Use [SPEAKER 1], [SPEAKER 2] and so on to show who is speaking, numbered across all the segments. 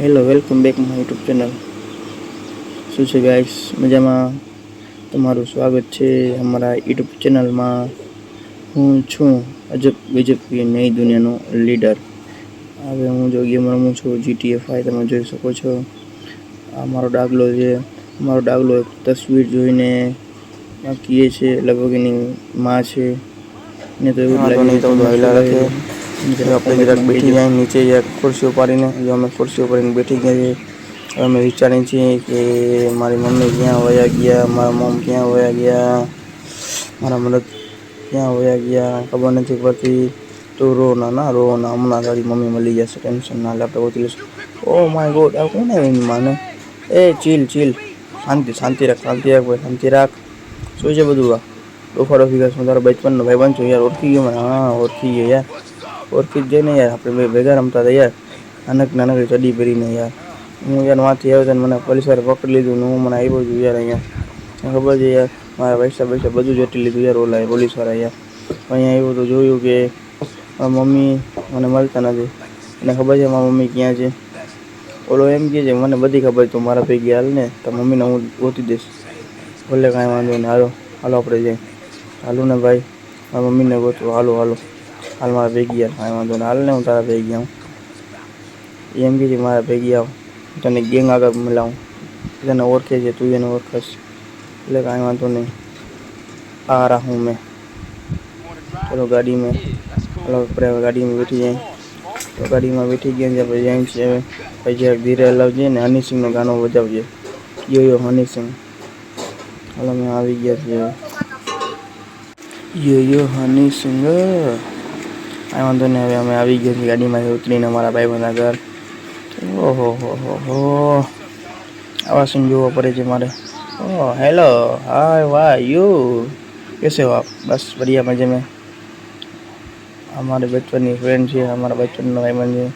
[SPEAKER 1] Hello, welcome back my YouTube channel. શું છે guys, મજામાં? તમારું સ્વાગત છે અમારા યુટ્યુબ ચેનલમાં. હું છું અજબ ગજબ એ નઈ દુનિયાનો લીડર. હવે હું જો ગેમ રમું છું GTA 5, તમે જોઈ શકો છો. આ મારો ડાગલો છે. મારો ડાગલો એક તસવીર જોઈને કહે છે લગભગ એની માં છે ને, તો એવું જ
[SPEAKER 2] તો
[SPEAKER 1] લાગે છે.
[SPEAKER 2] નહીં તો
[SPEAKER 1] તમને શું
[SPEAKER 2] હાઈલા
[SPEAKER 1] લાગે
[SPEAKER 2] રાખે.
[SPEAKER 1] છે
[SPEAKER 2] જો
[SPEAKER 1] જરા
[SPEAKER 2] આપણે જરાક
[SPEAKER 1] કોમેન્ટમાં
[SPEAKER 2] બેઠી
[SPEAKER 1] કહેજો.
[SPEAKER 2] જાય નીચે જરાક ખુરશી ઉપાડીને, જો અમે ખુરશી ઉપાડીને બેઠી ગયા છીએ. હવે અમે વિચારીએ છીએ કે મારી મમ્મી ક્યાં વયા ગયા, મારા મમ ક્યાં વયા ગયા, મારા મદદ ક્યાં વયા ગયા, ખબર નથી પડતી. તું રો ના રો ના, હમણાં તારી મમ્મી મળી જશે, ટેન્શન ના લે, આપણે ગોતી લઈશું. ઓ માય ગોડ, આ કોને એની માને? ચીલ ચીલ, શાંતિ રાખ, શાંતિ રાખ ભાઈ, શાંતિ રાખ. શું છે બધું આ ડોફા ડોફી? હું તારો બચપનનો ભાઈબંધ છું યાર, ઓળખી ગયો મને? હા, ઓળખી ગયો યાર, ઓળખી જ જાય ને યાર. આપણે ભેગા રમતા હતા યાર, નાનકડી ચડી પહેરીને યાર. હું યાર વાંથી આવ્યો હતો, મને પોલીસ વાળે પકડી લીધું ને હું મને આવ્યો છું યાર અહીંયા. ખબર છે યાર, મારા પૈસા બધું ચોટી લીધું યાર ઓલા પોલીસ વાળા યાર. અહીંયા આવ્યું તો જોયું કે મારા મમ્મી મને મળતા નથી. એને ખબર છે મારા મમ્મી ક્યાં છે. ઓલો એમ કહે છે મને બધી ખબર, તું મારા ભેગી હાલ ને, તો મમ્મીને હું ગોતી દઈશ. ભલે કાંઈ વાંધો નહીં, હાલો હાલો આપણે જઈએ. હાલો ને ભાઈ, મારા મમ્મીને ગોતવા હાલો હાલો. હાલ મારા ભેગી હાલ, કાંઈ વાંધો નહીં, હાલ ને હું તારા ભેગી આવું. એમ કે છે મારા ભેગી આવ, તને ગેંગ આગળ મિલાવું. તને ઓળખે છે, તું એને ઓળખશ, એટલે કાંઈ વાંધો નહીં. આ રहा हूँ मैं. ચલો ગાડી में, હાલો આપણે ગાડીમાં બેઠી જાય. તો ગાડીમાં બેઠી ગયા છે, આપણે જાય છીએ. હવે પછી જરાક ધીરે હલાવજે ને હની સિંગનો ગાનો બજાવજે. યો હની સિંગ. હાલો અમે આવી ગયા છીએ. યો હની સિંગ. કાંઈ વાંધો નહીં, હવે અમે આવી ગયા છીએ ગાડીમાંથી ઉતરીને અમારા ભાઈબંધના ઘર. ઓહો હો, આવા સીન જોવો પડે છે મારે. ઓહ હેલો, હાય વાહ યુ, कैसे हो आप? बस बढ़िया, मजे में. हमारे बचपन की फ्रेंड છે, અમારા બચપનનો ભાઈબંધ છે.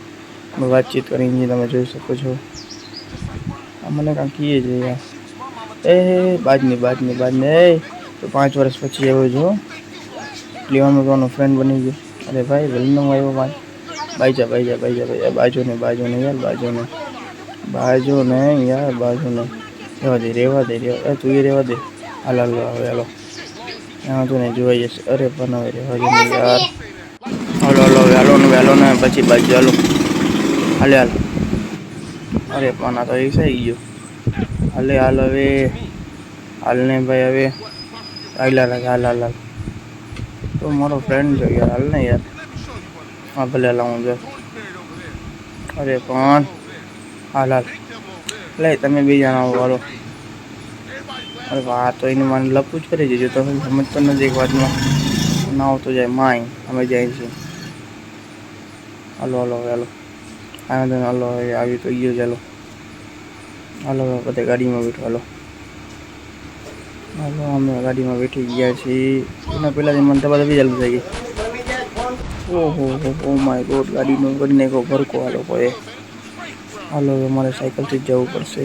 [SPEAKER 2] અમે વાતચીત કરીને તમે જોઈ શકો છો. આ મને કાંઈ કહીએ છે યાર. બાજની એ તો 5 વર્ષ પછી આવ્યો છો. લેવાનો તમારો ફ્રેન્ડ બની ગયો. અરે ભાઈ વલનો આવ્યો ભાઈ. બાજુ ને યાર, બાજુ ને રેવા દે. તું એ રેવા દે. હાલ હવે હાલો. ત્યાં તો ને જોઈ જશે. અરે પણ હવે રેવા દે ને યાર. હાલો ને પછી બાજુ હાલો. હાલ. અરે પણ આ તો ઈસાઈ ગયો. હાલ હવે. હાલ ને ભાઈ હવે. હાલ. તો મારો ફ્રેન્ડ છે યાર, હાલ ને યાર. હા ભલે લાવું જો. અરે પણ હાલ. લે તમે બી જણાવો હાલો. અરે વાહ, તો એને મને લપું જ કરી દેજો, તો સમજતો નથી એક વાતમાં. ના આવતો જાય માય, અમે જાય છે. હાલો. હાલો હવે આવી તો ગયો. ચાલો બધા ગાડીમાં બેઠો. હાલો અમે ગાડીમાં બેઠી ગયા છીએ. એના પહેલાં મને બી ચાલુ થઈ ગઈ. ઓહો માય ગોડ, ગાડીનો કરી નાખો ભરકો. હાલો હવે અમારે સાયકલથી જ જવું પડશે.